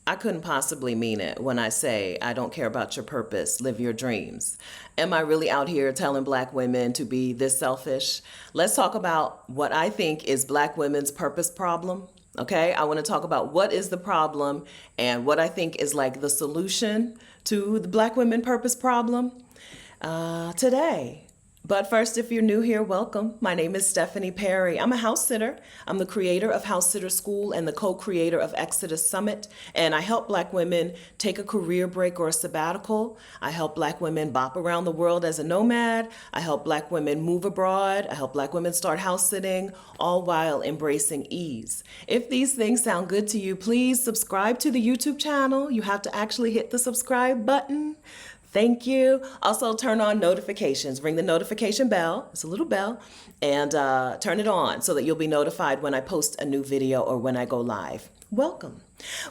I couldn't possibly mean it when I say I don't care about your purpose, live your dreams. Am I really out here telling black women to be this selfish? Let's talk about what I think is black women's purpose problem. Okay, I want to talk about what is the problem and what I think is like the solution to the black women purpose problem today. But first, if you're new here, welcome. My name is Stephanie Perry. I'm a house sitter. I'm the creator of House Sitter School and the co-creator of Exodus Summit. And I help black women take a career break or a sabbatical. I help black women bop around the world as a nomad. I help black women move abroad. I help black women start house sitting, all while embracing ease. If these things sound good to you, please subscribe to the YouTube channel. You have to actually hit the subscribe button. Thank you. Also, turn on notifications. Ring the notification bell. It's a little bell. And turn it on so that you'll be notified when I post a new video or when I go live. Welcome.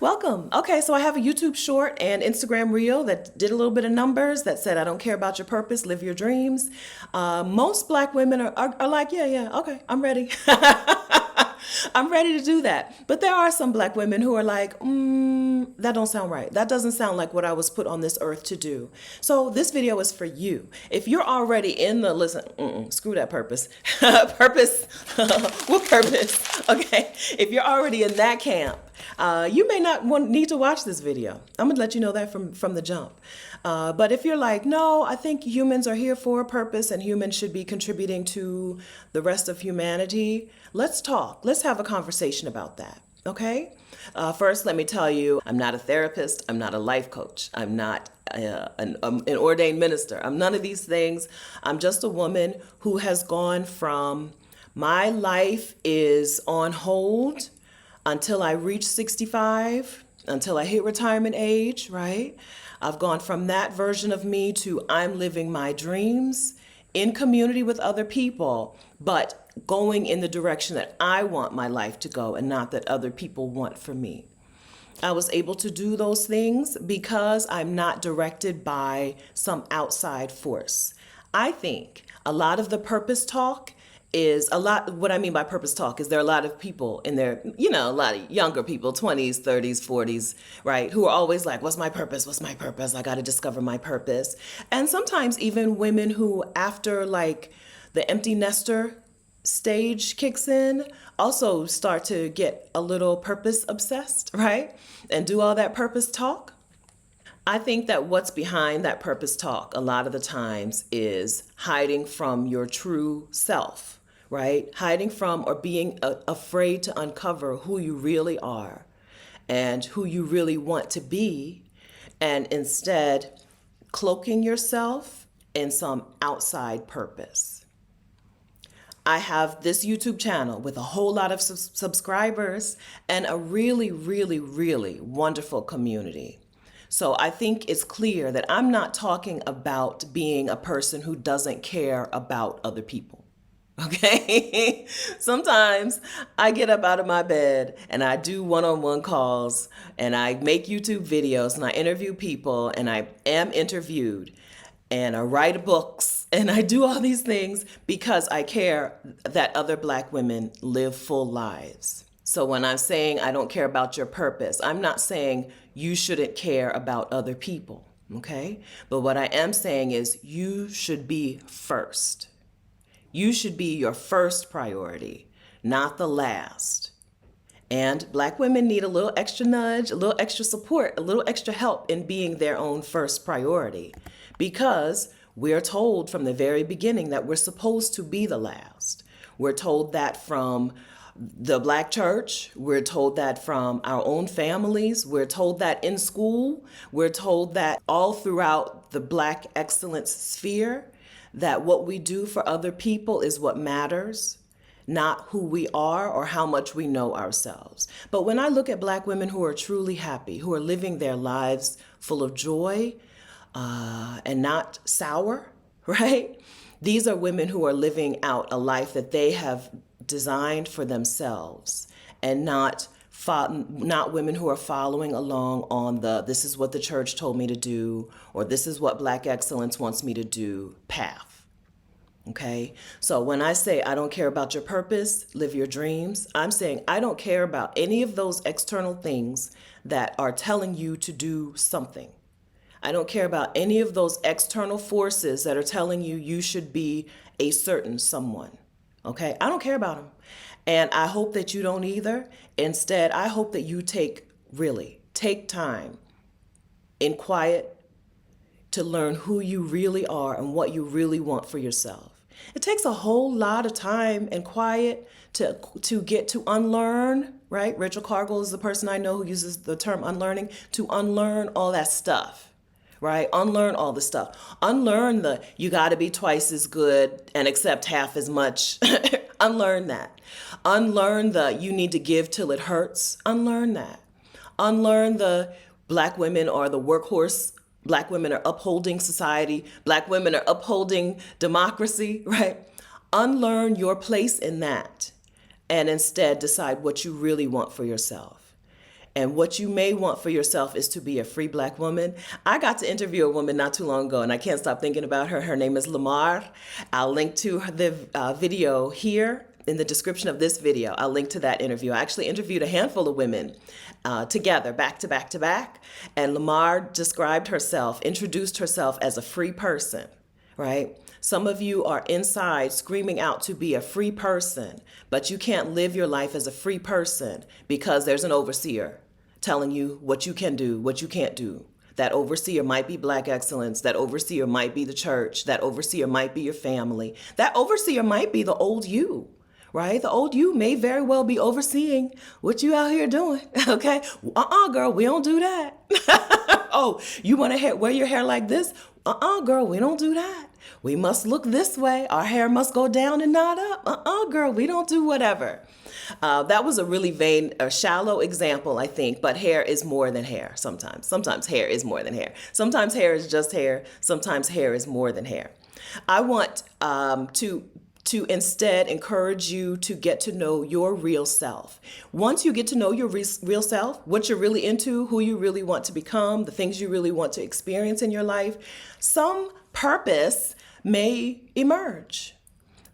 Welcome. Okay, so I have a YouTube short and Instagram reel that did a little bit of numbers that said, I don't care about your purpose, live your dreams. Most black women are like, yeah, okay, I'm ready. I'm ready to do that. But there are some black women who are like, that don't sound right. That doesn't sound like what I was put on this earth to do. So this video is for you. If you're already in the, listen, screw that purpose. Purpose, what purpose? Okay. If you're already in that camp, you may not need to watch this video. I'm gonna let you know that from the jump. But if you're like, no, I think humans are here for a purpose and humans should be contributing to the rest of humanity, let's talk. Let's have a conversation about that. Okay? First, let me tell you, I'm not a therapist. I'm not a life coach. I'm not an ordained minister. I'm none of these things. I'm just a woman who has gone from my life is on hold until I reach 65, until I hit retirement age, right? I've gone from that version of me to I'm living my dreams in community with other people, but going in the direction that I want my life to go and not that other people want for me. I was able to do those things because I'm not directed by some outside force. I think a lot of the purpose talk is a lot, what I mean by purpose talk is there are a lot of people in there, a lot of younger people, 20s, 30s, 40s, right, who are always like, what's my purpose? What's my purpose? I got to discover my purpose. And sometimes even women who, after like the empty nester stage kicks in, also start to get a little purpose obsessed, right? And do all that purpose talk. I think that what's behind that purpose talk a lot of the times is hiding from your true self, right? Hiding from or being afraid to uncover who you really are and who you really want to be, and instead cloaking yourself in some outside purpose. I have this YouTube channel with a whole lot of subscribers and a really, really, really wonderful community. So I think it's clear that I'm not talking about being a person who doesn't care about other people. Okay? Sometimes I get up out of my bed and I do one-on-one calls and I make YouTube videos and I interview people and I am interviewed and I write books and I do all these things because I care that other black women live full lives. So when I'm saying I don't care about your purpose, I'm not saying you shouldn't care about other people, okay? But what I am saying is you should be first. You should be your first priority, not the last. And black women need a little extra nudge, a little extra support, a little extra help in being their own first priority, because we're told from the very beginning that we're supposed to be the last. We're told that from the black church. We're told that from our own families. We're told that in school. We're told that all throughout the black excellence sphere, that what we do for other people is what matters, not who we are or how much we know ourselves. But when I look at black women who are truly happy, who are living their lives full of joy and not sour, right? These are women who are living out a life that they have designed for themselves, and not women who are following along on the this is what the church told me to do or this is what black excellence wants me to do path. Okay. So when I say I don't care about your purpose, live your dreams, I'm saying I don't care about any of those external things that are telling you to do something. I don't care about any of those external forces that are telling you you should be a certain someone. Okay? I don't care about them. And I hope that you don't either. Instead, I hope that you take time in quiet to learn who you really are and what you really want for yourself. It takes a whole lot of time and quiet to get to unlearn, right? Rachel Cargill is the person I know who uses the term unlearning, to unlearn all that stuff, right? Unlearn all the stuff. Unlearn the you got to be twice as good and accept half as much. Unlearn that. Unlearn the you need to give till it hurts. Unlearn that. Unlearn the black women are the workhorse. Black women are upholding society. Black women are upholding democracy, right? Unlearn your place in that and instead decide what you really want for yourself. And what you may want for yourself is to be a free black woman. I got to interview a woman not too long ago, and I can't stop thinking about her. Her name is Lamar. I'll link to the video here in the description of this video. I'll link to that interview. I actually interviewed a handful of women together, back to back to back. And Lamar introduced herself as a free person, right? Some of you are inside screaming out to be a free person, but you can't live your life as a free person because there's an overseer telling you what you can do, what you can't do. That overseer might be Black excellence. That overseer might be the church. That overseer might be your family. That overseer might be the old you, right? The old you may very well be overseeing what you out here doing, okay? Girl, we don't do that. Oh, you want to wear your hair like this? Girl, we don't do that. We must look this way. Our hair must go down and not up. Girl, we don't do whatever. That was a really vain, shallow example, I think, but hair is more than hair sometimes. Sometimes hair is more than hair. Sometimes hair is just hair. Sometimes hair is more than hair. I want to instead encourage you to get to know your real self. Once you get to know your real self, what you're really into, who you really want to become, the things you really want to experience in your life, some purpose may emerge.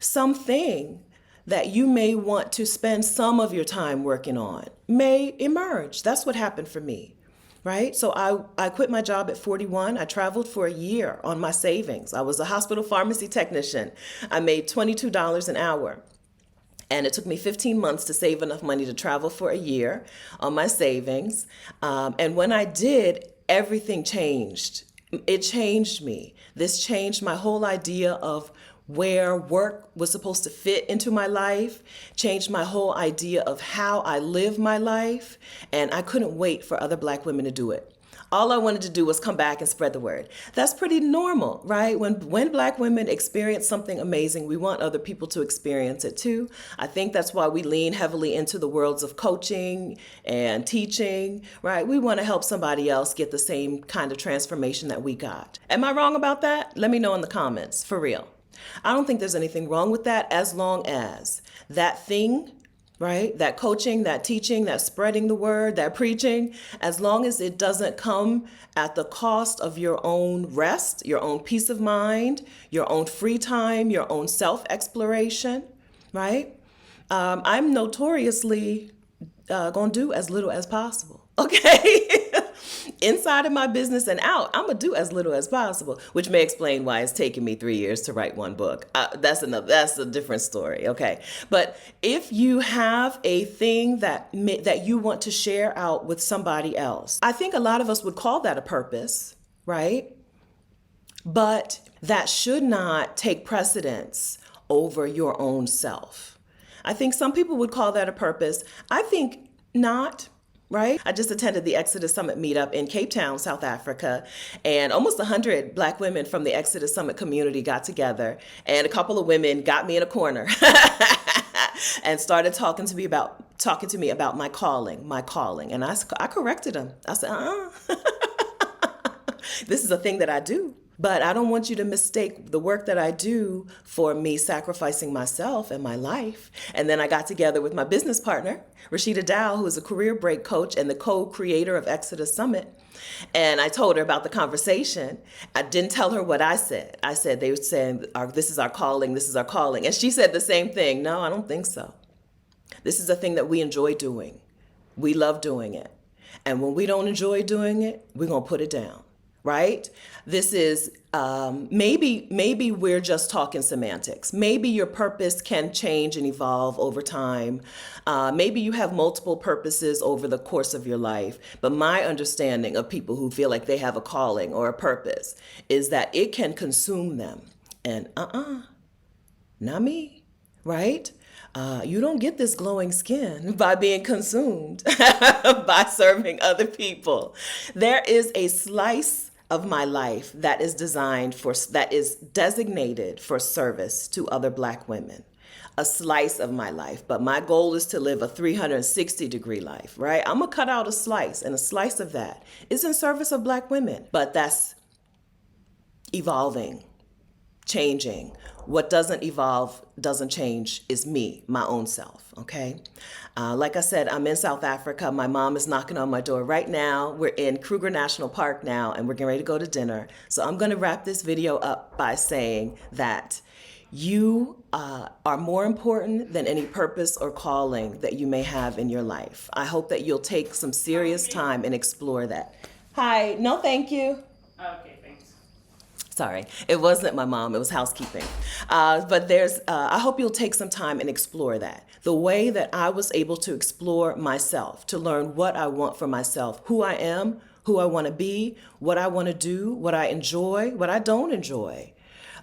Something that you may want to spend some of your time working on may emerge. That's what happened for me. Right? So I quit my job at 41. I traveled for a year on my savings. I was a hospital pharmacy technician. I made $22 an hour. And it took me 15 months to save enough money to travel for a year on my savings. And when I did, everything changed. It changed me. This changed my whole idea of where work was supposed to fit into my life, changed my whole idea of how I live my life, and I couldn't wait for other Black women to do it. All I wanted to do was come back and spread the word. That's pretty normal, right? When Black women experience something amazing, we want other people to experience it too. I think that's why we lean heavily into the worlds of coaching and teaching, right? We want to help somebody else get the same kind of transformation that we got. Am I wrong about that? Let me know in the comments, for real. I don't think there's anything wrong with that as long as that thing, right? That coaching, that teaching, that spreading the word, that preaching, as long as it doesn't come at the cost of your own rest, your own peace of mind, your own free time, your own self-exploration, right? I'm notoriously going to do as little as possible, okay? Inside of my business and out, I'm going to do as little as possible, which may explain why it's taken me 3 years to write one book. That's a different story, okay? But if you have a thing that you want to share out with somebody else, I think a lot of us would call that a purpose, right? But that should not take precedence over your own self. I think some people would call that a purpose. I think not. Right? I just attended the Exodus Summit meetup in Cape Town, South Africa, and almost 100 Black women from the Exodus Summit community got together, and a couple of women got me in a corner and started talking to me about my calling. And I corrected them. I said, this is a thing that I do. But I don't want you to mistake the work that I do for me sacrificing myself and my life. And then I got together with my business partner, Rashida Dow, who is a career break coach and the co-creator of Exodus Summit. And I told her about the conversation. I didn't tell her what I said. I said, they were saying, this is our calling, this is our calling. And she said the same thing. No, I don't think so. This is a thing that we enjoy doing. We love doing it. And when we don't enjoy doing it, we're going to put it down. Right? This is maybe we're just talking semantics. Maybe your purpose can change and evolve over time. Maybe you have multiple purposes over the course of your life. But my understanding of people who feel like they have a calling or a purpose is that it can consume them. And not me, right? You don't get this glowing skin by being consumed by serving other people. There is a slice of my life that is designated for service to other Black women. A slice of my life, but my goal is to live a 360-degree life, right? I'm gonna cut out a slice, and a slice of that is in service of Black women. But that's evolving, changing. What doesn't evolve, doesn't change is me, my own self, okay? Like I said, I'm in South Africa. My mom is knocking on my door right now. We're in Kruger National Park now, and we're getting ready to go to dinner. So I'm gonna wrap this video up by saying that you are more important than any purpose or calling that you may have in your life. I hope that you'll take some serious time and explore that. Hi, no thank you. Okay, thanks. Sorry, it wasn't my mom, it was housekeeping. But I hope you'll take some time and explore that. The way that I was able to explore myself, to learn what I want for myself, who I am, who I want to be, what I want to do, what I enjoy, what I don't enjoy,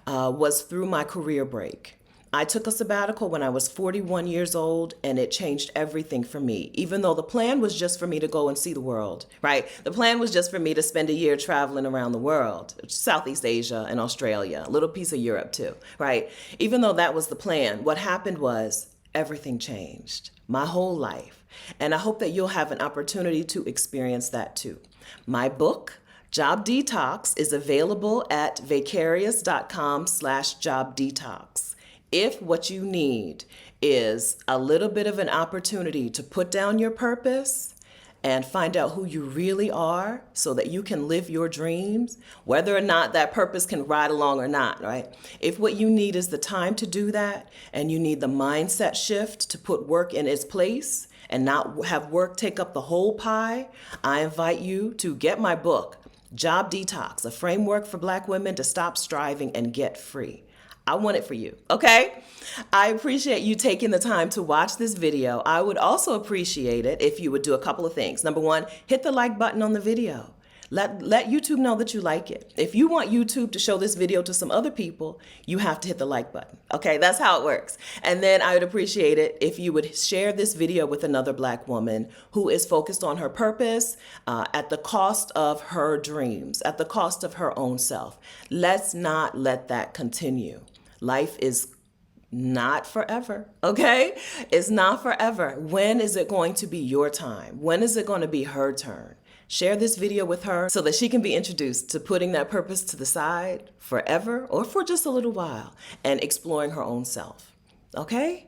was through my career break. I took a sabbatical when I was 41 years old, and it changed everything for me. Even though the plan was just for me to go and see the world, right? The plan was just for me to spend a year traveling around the world, Southeast Asia and Australia, a little piece of Europe too, right? Even though that was the plan, what happened was everything changed, my whole life. And I hope that you'll have an opportunity to experience that too. My book, Job Detox, is available at vicarious.com/jobdetox. If what you need is a little bit of an opportunity to put down your purpose and find out who you really are so that you can live your dreams, whether or not that purpose can ride along or not, right? If what you need is the time to do that and you need the mindset shift to put work in its place and not have work take up the whole pie, I invite you to get my book, Job Detox, a framework for Black women to stop striving and get free. I want it for you, okay? I appreciate you taking the time to watch this video. I would also appreciate it if you would do a couple of things. Number one, hit the like button on the video. Let YouTube know that you like it. If you want YouTube to show this video to some other people, you have to hit the like button, okay? That's how it works. And then I would appreciate it if you would share this video with another Black woman who is focused on her purpose at the cost of her dreams, at the cost of her own self. Let's not let that continue. Life is not forever, okay? It's not forever. When is it going to be your time? When is it going to be her turn? Share this video with her so that she can be introduced to putting that purpose to the side forever or for just a little while and exploring her own self, okay?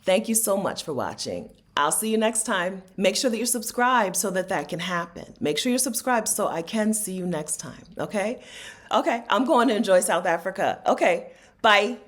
Thank you so much for watching. I'll see you next time. Make sure that you're subscribed so that that can happen. Make sure you're subscribed so I can see you next time, okay? Okay, I'm going to enjoy South Africa. Okay, bye.